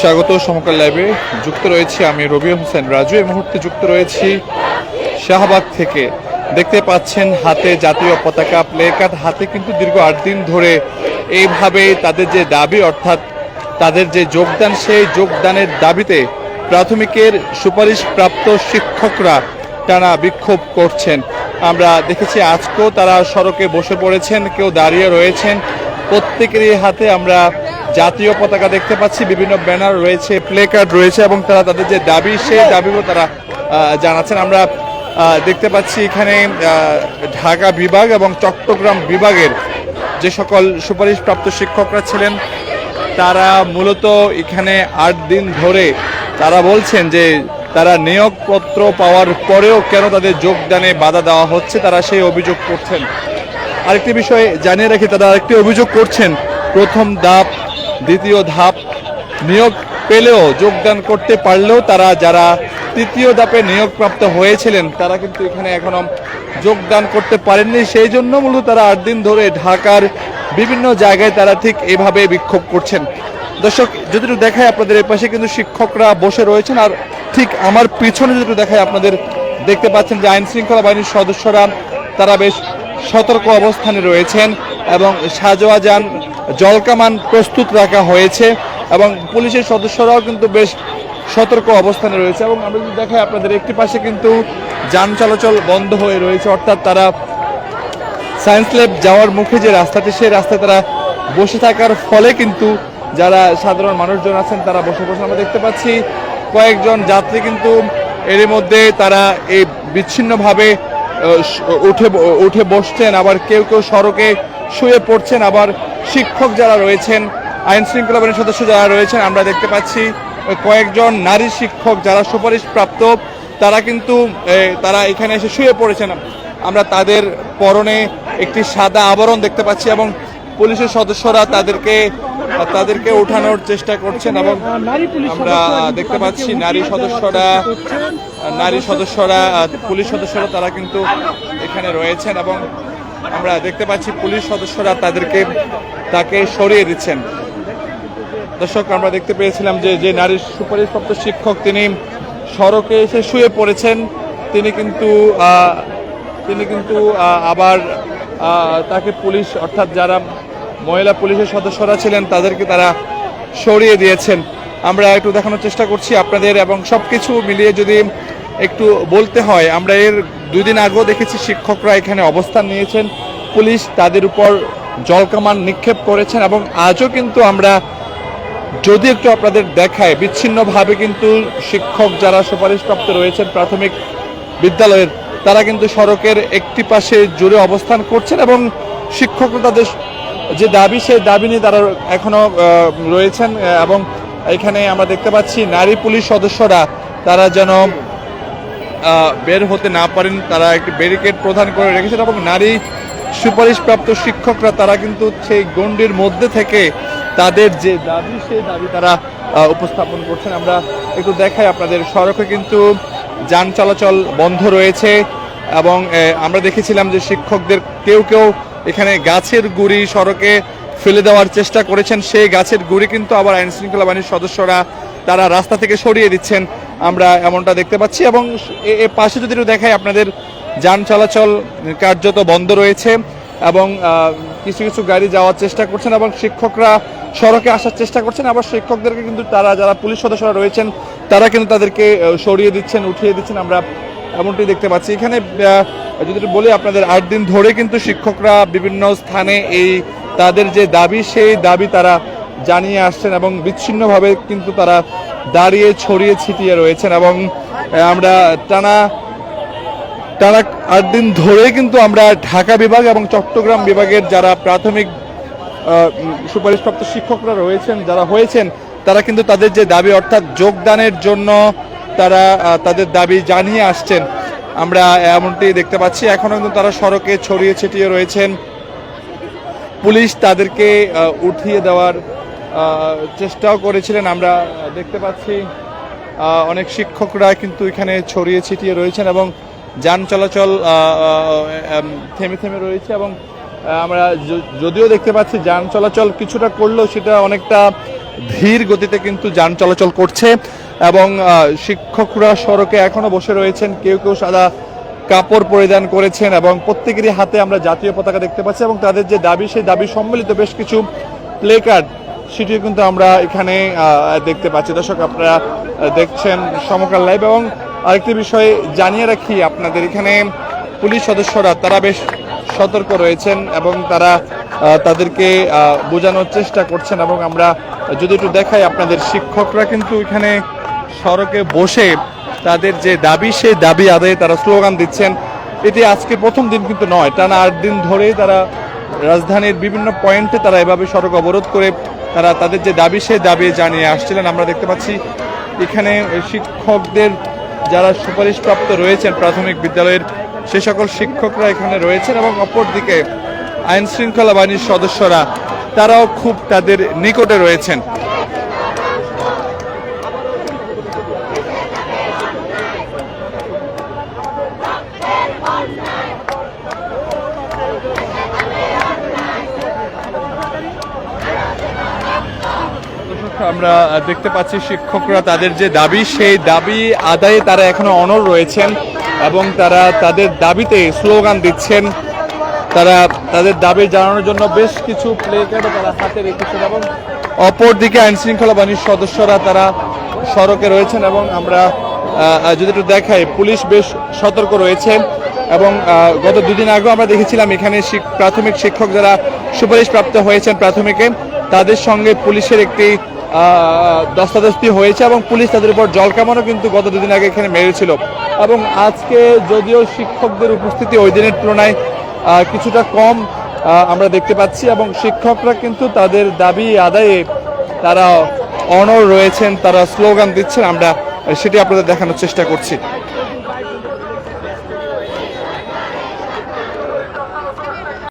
স্বাগত সমকাল লাইভে যুক্ত রয়েছি আমি রবি হোসেন রাজু। এই মুহূর্তে যুক্ত রয়েছি শাহবাগ থেকে। দেখতে পাচ্ছেন হাতে জাতীয় পতাকা, প্লে কার্ড হাতে, কিন্তু দীর্ঘ 8 দিন ধরে এইভাবে তাদের যে দাবি, অর্থাৎ তাদের যে যোগদান, সেই যোগদানের দাবিতে প্রাথমিকের সুপারিশ প্রাপ্ত শিক্ষকরা টানা বিক্ষোভ করছেন। আমরা দেখেছি আজকেও তারা সড়কে বসে পড়েছেন, কেউ দাঁড়িয়ে রয়েছেন। প্রত্যেকেরই হাতে আমরা জাতীয় পতাকা দেখতে পাচ্ছি, বিভিন্ন ব্যানার রয়েছে, প্লে কার্ড রয়েছে, এবং তারা তাদের যে দাবি, সেই দাবিগুলো তারা জানাচ্ছেন। আমরা দেখতে পাচ্ছি এখানে ঢাকা বিভাগ এবং চট্টগ্রাম বিভাগের যে সকল সুপারিশপ্রাপ্ত শিক্ষকরা ছিলেন, তারা মূলত এখানে 8 দিন ধরে তারা বলছেন যে তারা নিয়োগপত্র পাওয়ার পরেও কেন তাদের যোগদানে বাধা দেওয়া হচ্ছে, তারা সেই অভিযোগ করছেন। আরেকটি বিষয় জানিয়ে রাখি, তারা আরেকটি অভিযোগ করছেন, প্রথম ধাপ, দ্বিতীয় ধাপ নিয়োগ পেলেও, যোগদান করতে পারলেও তারা যারা তৃতীয় ধাপে নিয়োগপ্রাপ্ত হয়েছিলেন তারা কিন্তু এখানে এখনো যোগদান করতে পারেননি। সেই জন্য মূলত তারা 8 দিন ধরে ঢাকার বিভিন্ন জায়গায় তারা ঠিক এভাবে বিক্ষোভ করছেন। দর্শক, যদি একটু দেখায় আপনাদের, এই পাশে কিন্তু শিক্ষকরা বসে রয়েছেন, আর ঠিক আমার পিছনে যদি একটু দেখায় আপনাদের, দেখতে পাচ্ছেন যে আইন শৃঙ্খলা বাহিনীর সদস্যরা তারা বেশ সতর্ক অবস্থানে রয়েছেন এবং সাজোয়া যান, জলকামান প্রস্তুত রাখা হয়েছে এবং পুলিশের সদস্যরাও কিন্তু বেশ সতর্ক অবস্থানে রয়েছে। এবং আমরা যদি দেখাই আপনাদের, একটি পাশে কিন্তু যান চলাচল বন্ধ হয়ে রয়েছে, অর্থাৎ তারা সায়েন্স ল্যাব যাওয়ার মুখে যে রাস্তাটি, সেই রাস্তায় তারা বসে থাকার ফলে কিন্তু যারা সাধারণ মানুষজন আছেন তারা বসে বসে, আমরা দেখতে পাচ্ছি কয়েকজন যাত্রী কিন্তু এর মধ্যে তারা এই বিচ্ছিন্নভাবে উঠে বসছেন, আবার কেউ কেউ সড়কে শুয়ে পড়ছেন, আবার শিক্ষক যারা রয়েছেন, আইন শৃঙ্খলা বাহিনীর সদস্য যারা রয়েছেন, আমরা দেখতে পাচ্ছি কয়েকজন নারী শিক্ষক যারা সুপারিশ প্রাপ্ত, তারা কিন্তু তারা এখানে এসে শুয়ে পড়েছেন। আমরা তাদের পরনে একটি সাদা আবরণ দেখতে পাচ্ছি এবং পুলিশের সদস্যরা তাদেরকে ওঠানোর চেষ্টা করছেন এবং আমরা দেখতে পাচ্ছি নারী সদস্যরা পুলিশ সদস্যরা তারা কিন্তু এখানে রয়েছেন এবং আমরা দেখতে পাচ্ছি পুলিশ সদস্যরা তাকে সরিয়ে দিচ্ছেন। দর্শক, আমরা দেখতে পেয়েছিলাম যে নারী সুপারিশপ্রাপ্ত শিক্ষক তিনি সড়কে এসে শুয়ে পড়েছেন, তিনি কিন্তু আবার তাকে পুলিশ, অর্থাৎ যারা মহিলা পুলিশের সদস্যরা ছিলেন তাদেরকে তারা সরিয়ে দিয়েছেন। আমরা একটু দেখানোর চেষ্টা করছি আপনাদের, এবং সবকিছু মিলিয়ে যদি একটু বলতে হয়, আমরা এর 2 দিন আগেও দেখেছি শিক্ষকরা এখানে অবস্থান নিয়েছেন, পুলিশ তাদের উপর জলকামান নিক্ষেপ করেছেন, এবং আজও কিন্তু আমরা যদি একটু আপনাদের দেখায়, বিচ্ছিন্নভাবে কিন্তু শিক্ষক যারা সুপারিশপ্রাপ্ত রয়েছেন প্রাথমিক বিদ্যালয়ের, তারা কিন্তু সড়কের একটি পাশে জুড়ে অবস্থান করছেন এবং শিক্ষকরা তাদের যে দাবি, সেই দাবি নিয়ে তারা এখনো রয়েছেন। এবং এখানে আমরা দেখতে পাচ্ছি নারী পুলিশ সদস্যরা তারা যেন বের হতে না পারেন, তারা একটি ব্যারিকেড প্রদান করে রেখেছেন এবং নারী সুপারিশপ্রাপ্ত শিক্ষকরা তারা কিন্তু সেই গণ্ডির মধ্যে থেকে তাদের যে দাবি, সেই দাবি তারা উপস্থাপন করছেন। আমরা একটু দেখাই আপনাদের, সড়কে কিন্তু যান চলাচল বন্ধ রয়েছে এবং আমরা দেখেছিলাম যে শিক্ষকদের কেউ এখানে গাছের গুঁড়ি সড়কে ফেলে দেওয়ার চেষ্টা করেছেন, সেই গাছের গুঁড়ি কিন্তু আবার আইন শৃঙ্খলা বাহিনীর সদস্যরা তারা রাস্তা থেকে সরিয়ে দিচ্ছেন, আমরা এমনটা দেখতে পাচ্ছি। এবং এর পাশে যদি দেখাই আপনাদের, যান চলাচল কার্যত বন্ধ রয়েছে এবং কিছু গাড়ি যাওয়ার চেষ্টা করছেন এবং শিক্ষকরা সড়কে আসার চেষ্টা করছেন, আবার শিক্ষকদেরকে কিন্তু যারা পুলিশ সদস্যরা রয়েছেন তারা কিন্তু তাদেরকে সরিয়ে দিচ্ছেন, উঠিয়ে দিচ্ছেন, আমরা এমনটি দেখতে পাচ্ছি। এখানে যদি বলি আপনাদের, 8 দিন ধরে কিন্তু শিক্ষকরা বিভিন্ন স্থানে তাদের যে দাবি, সেই দাবি তারা জানিয়ে আসছেন এবং বিচ্ছিন্নভাবে কিন্তু তারা দাঁড়িয়ে ছড়িয়ে ছিটিয়ে রয়েছেন। এবং আমরা টানা 8 দিন ধরে কিন্তু আমরা ঢাকা বিভাগ এবং চট্টগ্রাম বিভাগের যারা প্রাথমিক সুপারিশপ্রাপ্ত শিক্ষকরা রয়েছেন, যারা হয়েছেন, তারা কিন্তু তাদের যে দাবি, অর্থাৎ যোগদানের জন্য তারা তাদের দাবি জানিয়ে আসছেন, আমরা এমনটি দেখতে পাচ্ছি। এখনো কিন্তু তারা সড়কে ছড়িয়ে ছিটিয়ে রয়েছেন, পুলিশ তাদেরকে উঠিয়ে দেওয়ার চেষ্টাও করেছিলেন। আমরা দেখতে পাচ্ছি অনেক শিক্ষকরা কিন্তু এখানে ছড়িয়ে ছিটিয়ে রয়েছেন এবং যান চলাচল থেমে রয়েছে এবং আমরা যদিও দেখতে পাচ্ছি যান চলাচল কিছুটা করলেও সেটা অনেকটা ধীর গতিতে কিন্তু যান চলাচল করছে এবং শিক্ষকরা সড়কে এখনো বসে রয়েছেন, কেউ কেউ সাদা কাপড় পরিধান করেছেন এবং প্রত্যেকেরই হাতে আমরা জাতীয় পতাকা দেখতে পাচ্ছি এবং তাদের যে দাবি সেই দাবি সম্মিলিত বেশ কিছু প্লে কার্ড সেটিও কিন্তু আমরা এখানে দেখতে পাচ্ছি। দর্শক আপনারা দেখছেন সমকাল লাইভ এবং আরেকটি বিষয় জানিয়ে রাখি আপনাদের, এখানে পুলিশ সদস্যরা তারা বেশ সতর্ক রয়েছেন এবং তারা তাদেরকে বোঝানোর চেষ্টা করছেন এবং আমরা যদি একটু দেখাই আপনাদের, শিক্ষকরা কিন্তু এখানে সড়কে বসে তাদের যে দাবি সেই দাবি আদায়ে তারা স্লোগান দিচ্ছেন। এটি আজকে প্রথম দিন কিন্তু নয়, টানা 8 দিন ধরেই তারা রাজধানীর বিভিন্ন পয়েন্টে তারা এভাবে সড়ক অবরোধ করে তারা তাদের যে দাবি সেই দাবি জানিয়ে আসছিলেন। আমরা দেখতে পাচ্ছি এখানে শিক্ষকদের যারা সুপারিশপ্রাপ্ত রয়েছেন প্রাথমিক বিদ্যালয়ের সে সকল শিক্ষকরা এখানে রয়েছেন এবং অপরদিকে আইন শৃঙ্খলা বাহিনীর সদস্যরা তারাও খুব তাদের নিকটে রয়েছেন। আমরা দেখতে পাচ্ছি শিক্ষকরা তাদের যে দাবি সেই দাবি আদায়ে তারা এখনো অনড় রয়েছেন এবং তারা তাদের দাবিতে স্লোগান দিচ্ছেন। তারা তাদের দাবি জানানোর জন্য বেশ কিছু প্লে কার্ডও তারা হাতে রেখেছেন এবং অপরদিকে আইন শৃঙ্খলা বাহিনীর সদস্যরা তারা সড়কে রয়েছেন এবং আমরা যদি একটু দেখাই পুলিশ বেশ সতর্ক রয়েছে এবং গত দুদিন আগেও আমরা দেখেছিলাম এখানে প্রাথমিক শিক্ষক যারা সুপারিশপ্রাপ্ত হয়েছেন প্রাথমিকে তাদের সঙ্গে পুলিশের একটি দস্তাদস্তি হয়েছে এবং পুলিশ তাদের উপর জল কামানও কিন্তু গত দুদিন আগে এখানে মেরেছিল এবং আজকে যদিও শিক্ষকদের উপস্থিতি ওই দিনের তুলনায় কিছুটা কম আমরা দেখতে পাচ্ছি এবং শিক্ষকরা কিন্তু তাদের দাবি আদায়ে তারা অনড় রয়েছেন, তারা স্লোগান দিচ্ছেন, আমরা সেটি আপনাদের দেখানোর চেষ্টা করছি।